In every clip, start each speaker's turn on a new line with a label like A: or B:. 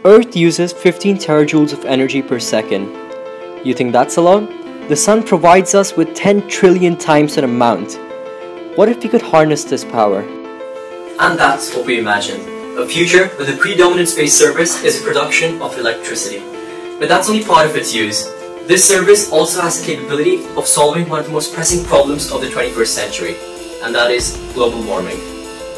A: Earth uses 15 terajoules of energy per second. You think that's a lot? The Sun provides us with 10 trillion times that amount. What if we could harness this power?
B: And that's what we imagine. A future where the predominant space service is a production of electricity. But that's only part of its use. This service also has the capability of solving one of the most pressing problems of the 21st century, and that is global warming.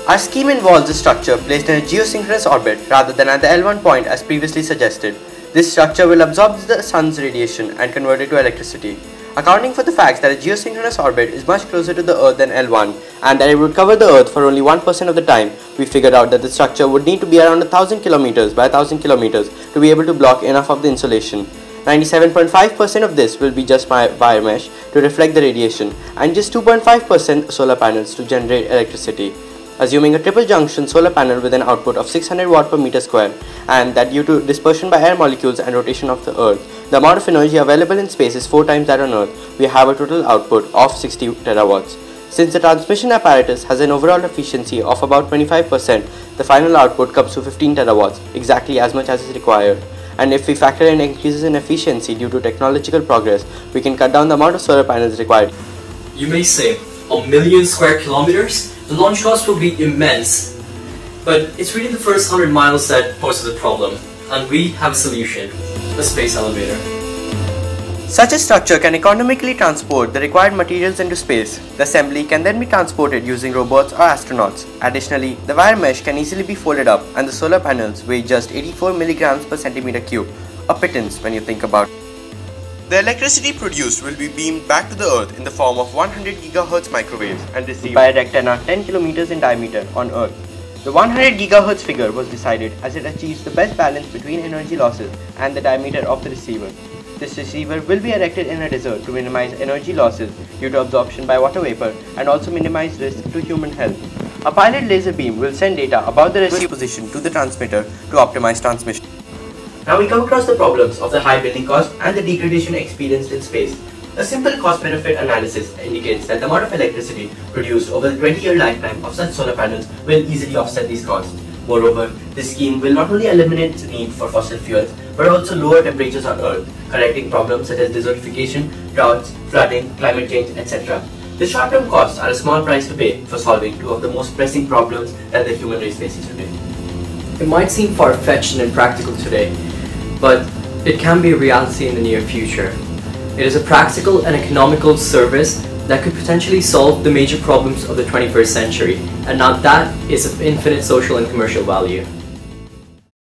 C: Our scheme involves a structure placed in a geosynchronous orbit rather than at the L1 point as previously suggested. This structure will absorb the sun's radiation and convert it to electricity. Accounting for the fact that a geosynchronous orbit is much closer to the Earth than L1 and that it would cover the Earth for only 1% of the time, we figured out that the structure would need to be around 1000 kilometers by 1000 kilometers to be able to block enough of the insolation. 97.5% of this will be just wire mesh to reflect the radiation and just 2.5% solar panels to generate electricity. Assuming a triple junction solar panel with an output of 600 watt per meter square, and that due to dispersion by air molecules and rotation of the Earth, the amount of energy available in space is 4 times that on Earth, we have a total output of 60 terawatts. Since the transmission apparatus has an overall efficiency of about 25%, the final output comes to 15 terawatts, exactly as much as is required. And if we factor in increases in efficiency due to technological progress, we can cut down the amount of solar panels required.
B: You may say, a million square kilometers? The launch cost will be immense. But it's really the first 100 miles that poses a problem, and we have a solution: a space elevator.
C: Such a structure can economically transport the required materials into space. The assembly can then be transported using robots or astronauts. Additionally, the wire mesh can easily be folded up and the solar panels weigh just 84 milligrams per centimeter cube, a pittance when you think about it. The electricity produced will be beamed back to the Earth in the form of 100 GHz microwaves and received by a rectangle 10 km in diameter on Earth. The 100 GHz figure was decided as it achieves the best balance between energy losses and the diameter of the receiver. This receiver will be erected in a desert to minimize energy losses due to absorption by water vapor and also minimize risk to human health. A pilot laser beam will send data about the receiver position to the transmitter to optimize transmission. Now we come across the problems of the high building cost and the degradation experienced in space. A simple cost-benefit analysis indicates that the amount of electricity produced over the 20-year lifetime of such solar panels will easily offset these costs. Moreover, this scheme will not only eliminate the need for fossil fuels, but also lower temperatures on Earth, correcting problems such as desertification, droughts, flooding, climate change, etc. The short-term costs are a small price to pay for solving two of the most pressing problems that the human race faces today.
A: It might seem far-fetched and impractical today, but it can be a reality in the near future. It is a practical and economical service that could potentially solve the major problems of the 21st century, and now that is of infinite social and commercial value.